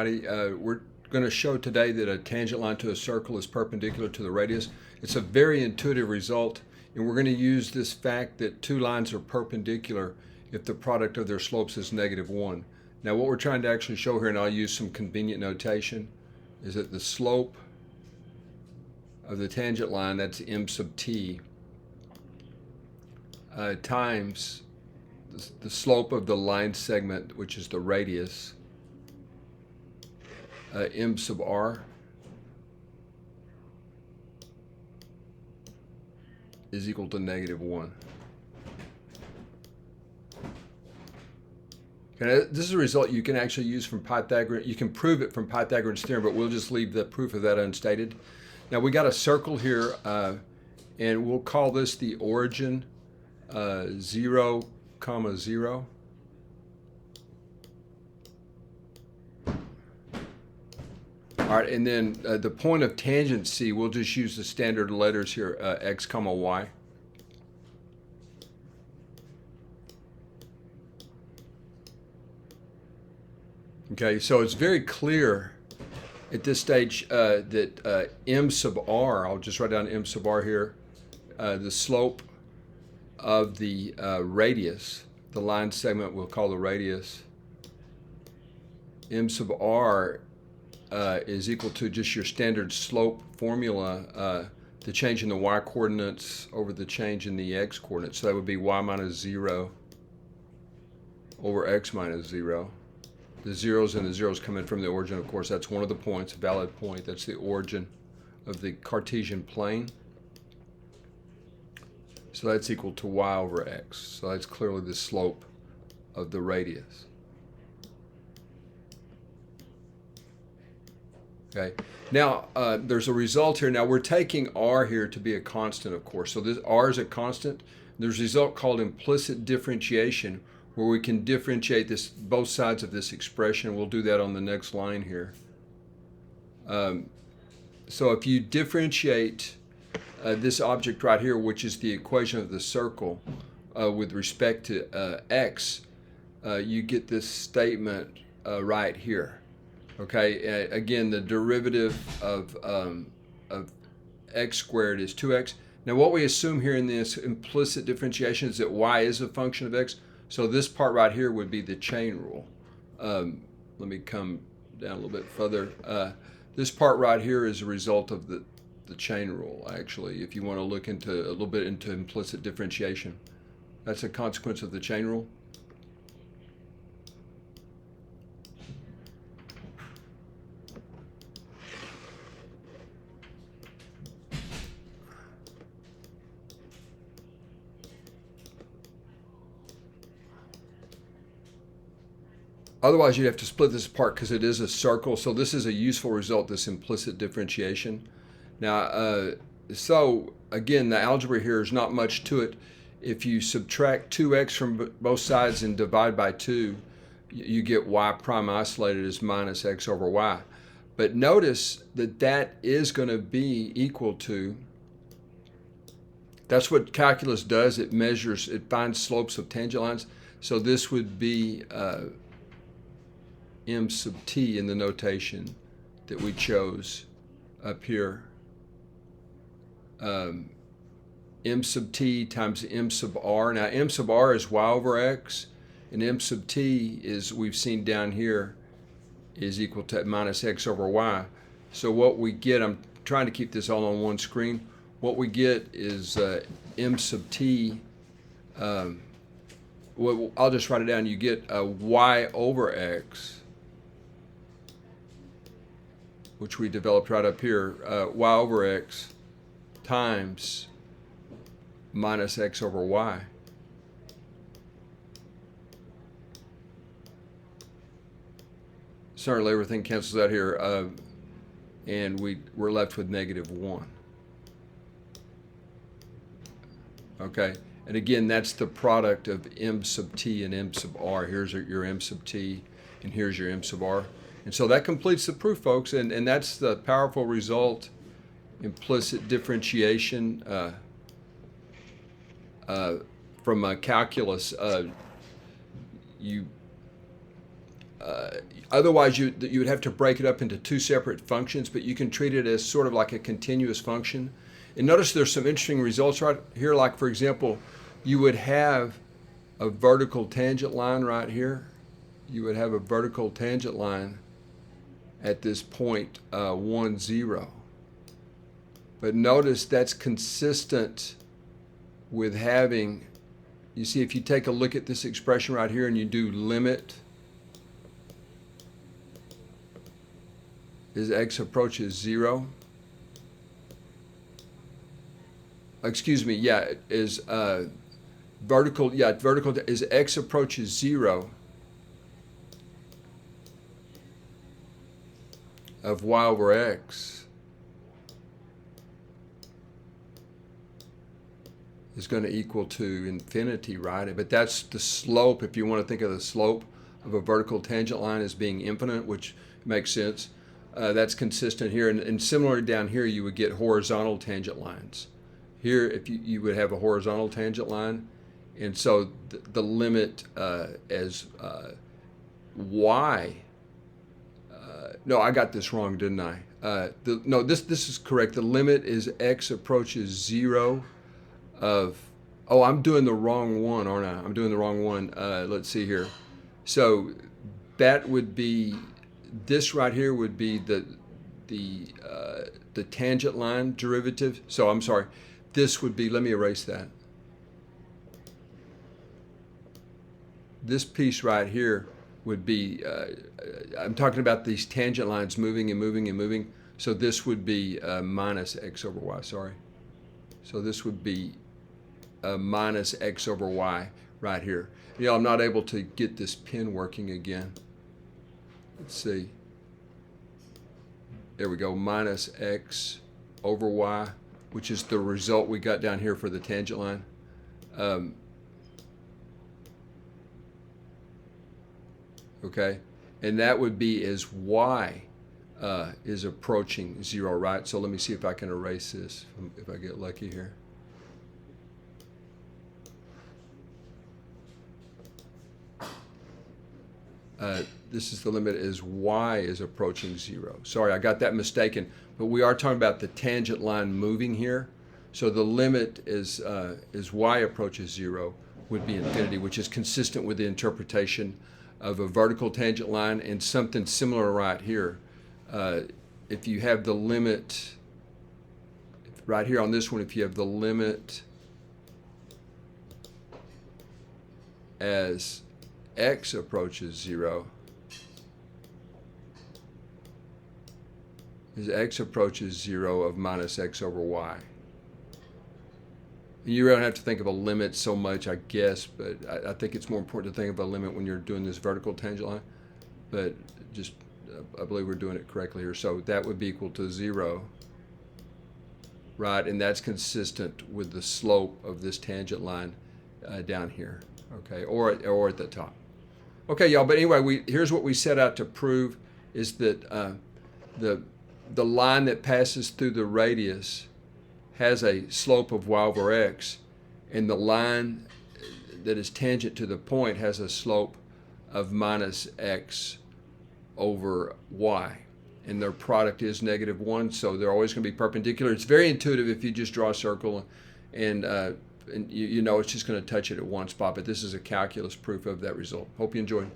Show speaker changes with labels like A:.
A: We're going to show today that a tangent line to a circle is perpendicular to the radius. It's a very intuitive result, and we're going to use this fact that two lines are perpendicular if the product of their slopes is -1. Now what we're trying to actually show here, and I'll use some convenient notation, is that the slope of the tangent line, that's m sub t, times the slope of the line segment, which is the radius, m sub r, is equal to -1. Okay, this is a result you can actually use from Pythagoras. You can prove it from Pythagoras' theorem, but we'll just leave the proof of that unstated. Now we got a circle here, and we'll call this the origin 0, 0. All right, and then the point of tangent C, we'll just use the standard letters here, x, y. Okay, so it's very clear at this stage that m sub r, I'll just write down m sub r here, the slope of the radius, the line segment we'll call the radius, m sub r is equal to just your standard slope formula, the change in the y coordinates over the change in the x coordinates. So that would be y minus 0 over x minus 0. The zeros and the zeros come in from the origin, of course. That's one of the points, a valid point. That's the origin of the Cartesian plane. So that's equal to y over x. So that's clearly the slope of the radius. Okay. Now, there's a result here. Now, we're taking r here to be a constant, of course. So this r is a constant. There's a result called implicit differentiation, where we can differentiate this, both sides of this expression. We'll do that on the next line here. So if you differentiate this object right here, which is the equation of the circle, with respect to x, you get this statement right here. Okay, again, the derivative of x squared is 2x. Now what we assume here in this implicit differentiation is that y is a function of x. So this part right here would be the chain rule. Let me come down a little bit further. This part right here is a result of the chain rule, actually, if you want to look into a little bit into implicit differentiation. That's a consequence of the chain rule. Otherwise, you'd have to split this apart because it is a circle. So this is a useful result, this implicit differentiation. Now, so again, the algebra here is not much to it. If you subtract 2x from both sides and divide by 2, you get y prime isolated as minus x over y. But notice that that is going to be equal to, that's what calculus does. It measures, it finds slopes of tangent lines. So this would be m sub t in the notation that we chose up here. M sub t times m sub r. Now m sub r is y over x, and m sub t is, we've seen down here, is equal to minus x over y. So what we get, I'm trying to keep this all on one screen, what we get is m sub t, well, I'll just write it down. You get y over x, which we developed right up here, y over x times minus x over y. Certainly everything cancels out here, and we're left with -1. Okay, and again, that's the product of m sub t and m sub r. Here's your m sub t, and here's your m sub r. And so that completes the proof, folks, and that's the powerful result, implicit differentiation from calculus. otherwise you would have to break it up into two separate functions, but you can treat it as sort of like a continuous function. And notice there's some interesting results right here. Like, for example, you would have a vertical tangent line right here. You would have a vertical tangent line at this point 1, 0. But notice that's consistent with having, you see, if you take a look at this expression right here and you do limit as x approaches 0, excuse me, yeah, is vertical, yeah, vertical as x approaches 0 of y over x is going to equal to infinity, right? But that's the slope, if you want to think of the slope of a vertical tangent line as being infinite, which makes sense. That's consistent here. And similarly down here, you would get horizontal tangent lines. Here, if you would have a horizontal tangent line, and so the limit as y, no, I got this wrong, didn't I? No, this is correct. The limit is x approaches 0 of, oh, I'm doing the wrong one, aren't I? I'm doing the wrong one. Let's see here. So that would be, this right here would be the tangent line derivative. So I'm sorry, this would be, let me erase that. This piece right here would be, I'm talking about these tangent lines moving and moving and moving. So this would be minus x over y, sorry. So this would be minus x over y right here. You know, I'm not able to get this pen working again. Let's see. There we go, minus x over y, which is the result we got down here for the tangent line. Okay, and that would be as y is approaching 0, right? So let me see if I can erase this, if I get lucky here. This is the limit as y is approaching 0. Sorry, I got that mistaken, but we are talking about the tangent line moving here. So the limit is as y approaches 0 would be infinity, which is consistent with the interpretation of a vertical tangent line, and something similar right here. If you have the limit, right here on this one, if you have the limit as x approaches 0, as x approaches 0 of minus x over y. You don't have to think of a limit so much, I guess, but I think it's more important to think of a limit when you're doing this vertical tangent line. But just, I believe we're doing it correctly here. So that would be equal to 0, right? And that's consistent with the slope of this tangent line down here, okay, or at the top. Okay, y'all, but anyway, here's what we set out to prove is that the line that passes through the radius has a slope of y over x, and the line that is tangent to the point has a slope of minus x over y. And their product is -1, so they're always going to be perpendicular. It's very intuitive if you just draw a circle and you know it's just going to touch it at one spot, but this is a calculus proof of that result. Hope you enjoyed.